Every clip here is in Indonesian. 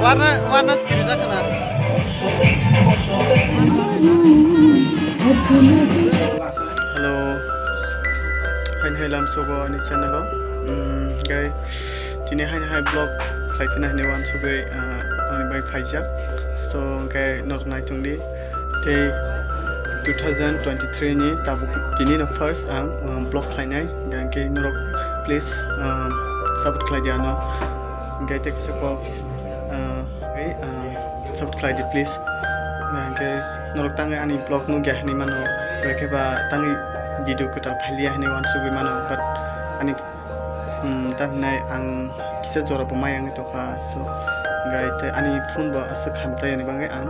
warna sekali dah kena. Halo, Haikheno Support ni channel lo. Guys, tini hai blog Haikheno ni wan sugai ani bai faijak. So guys, not khaitongdi. Te 2023 ni tabuk tini no first ang blog khainai. Guys, norok please support khai dia no. Guys, take support. Subscribe please. Guys, norok tangai ani blog nu gah ni mano. Mereka ba tangi video kita pilihan ni wan sugi mano. But ani tan nai ang kisah jora pemain yang itu kah. So guys, ani phone ba asal khamtai ani bangai ang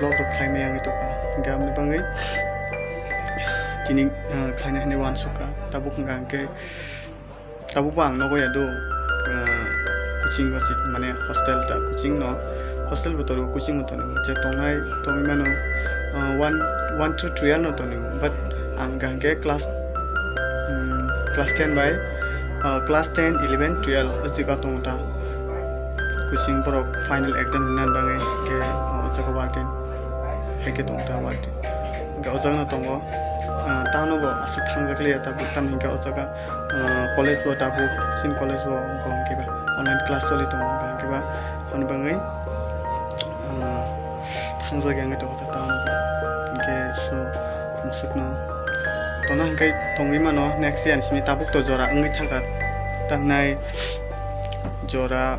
blog tu klime yang itu kah. Gam ni bangai. Kini klime ni wan suka. Tabuk ngang ke tabuk bang no ya do. Kucing wasik mana hostel tak kucing no. Hostel betul kucing betul ni. Jadi tongai mana 1 to 2 no toni. But anggang ke class 10 by class 10, 11, 12 asjika tongta. Kucing pro final exam nan bangai ke asjaka wartin. Heke tongta wartin. Ga asjaka na tongo. Tano bo asuk thang jakle ta butan hingga asjaka college bo tabu sin college bo gong ke ba online class soli tongo ga ke ba on bangai thangja yang itu kata tahun ke so musik no tonang kai tongi mano next year simi tabuk to jora ngi thangka tanai jora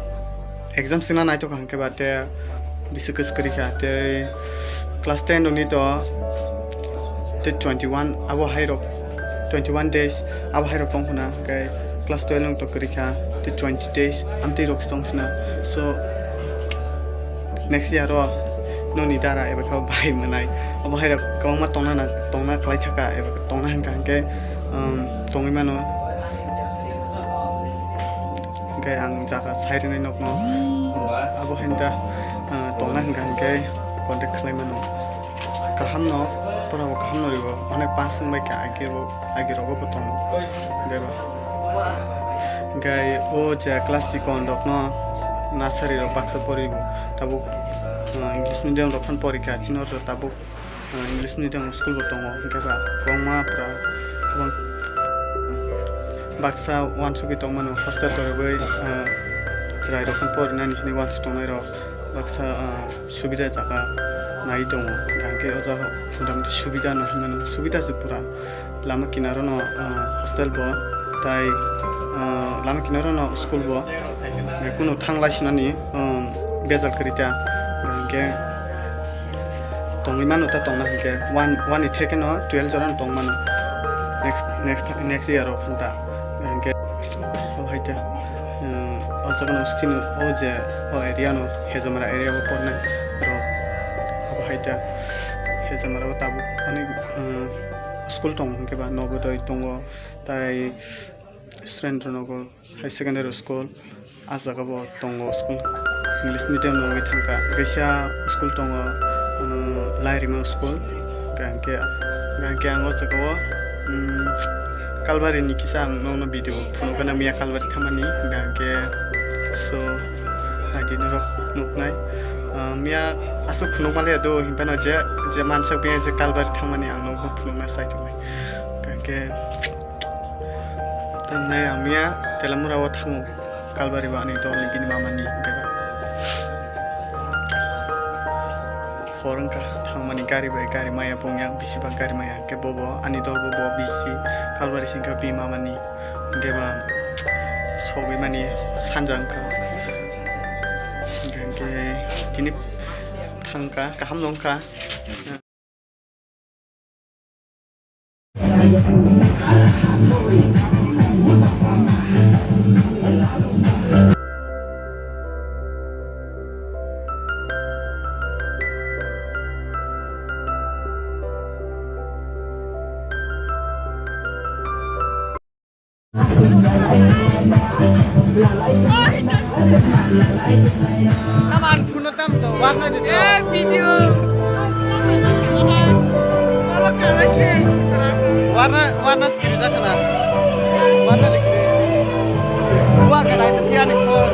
exam sina nai to kang ke bate bisikus kari ka te class 10 oni to te 21 abo hairok 21 days abo hairok tong khuna kai class 12 nong to kari ka te 20 days amti rok stong sina so next year ro no ni dara eba kau bai manai abo hai kau ma tongna klai thaka eba tongna hangkang ke tongi mano ke ang jaka sairi nai nok no abo henda tongna hangkang ke contact klai mano kaham no tora bo kaham no ribo one pasung bai ka agiro go potong geba gai o ja classic on dok no nasari ro baksa poribo tabu English medium rokan porika chinor tabuk English medium school botongo keba kongma pra kabang baksa wan sugi tongmano hostel torbai jrai rokan porina ni wan sutonai ro baksa subida jaka nai dongo gangke oja fundamental subida no himano subida se pura lama kinaro no hostel bo tai lama kinaro no school bo kuno thanglaisnani bezal karita ke tongi mano ta tongna ke one itheke no 12 joran tong mano next year of ta ke o haita asagano stin o je o area no hezamara area ko porna ro o haita hezamara tabu ani school tong ke ba nogodoi tongo tai student no go high secondary school asaga bo tongo school English medium no ngi thangka gesia school tongo lairima school gangke ango chako kalbari ni kisang no video phone kana mia kalbari thamani gangke so nadino ro nuknai mia asu phunu male do himpano je mansak be je kalbari thamani angno ko phunu na site mai gangke tanai amia telamura wa thangu kalbari ba ani to ni mamani gaba Horangka thangmani gari bai gari maya pongyang bisiba gari maya ke bobo ani dor bobo bisi kalbari singka bi mamani geba sobi mani sanjangka gangke tini thangka kaham nongka Naman puno tam to warna dito. Video. Warna sekali dah kena. Warna dikit. Dua kena sepian ikut.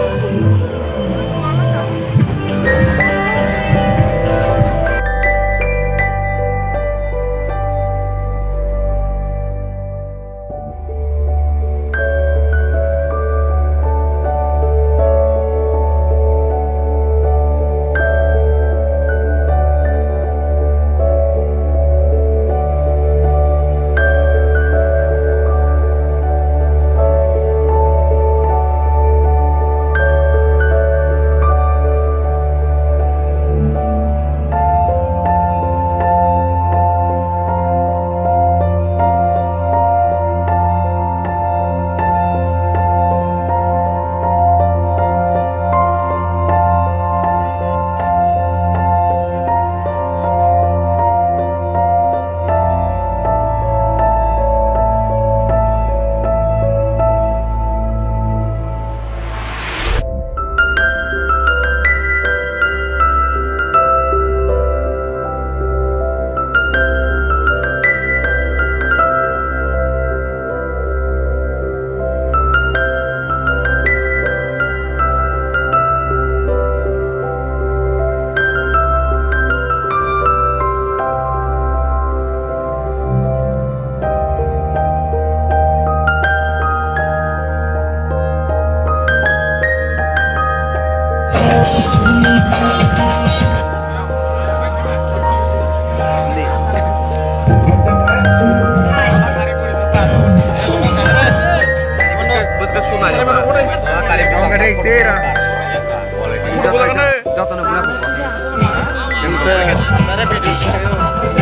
Yang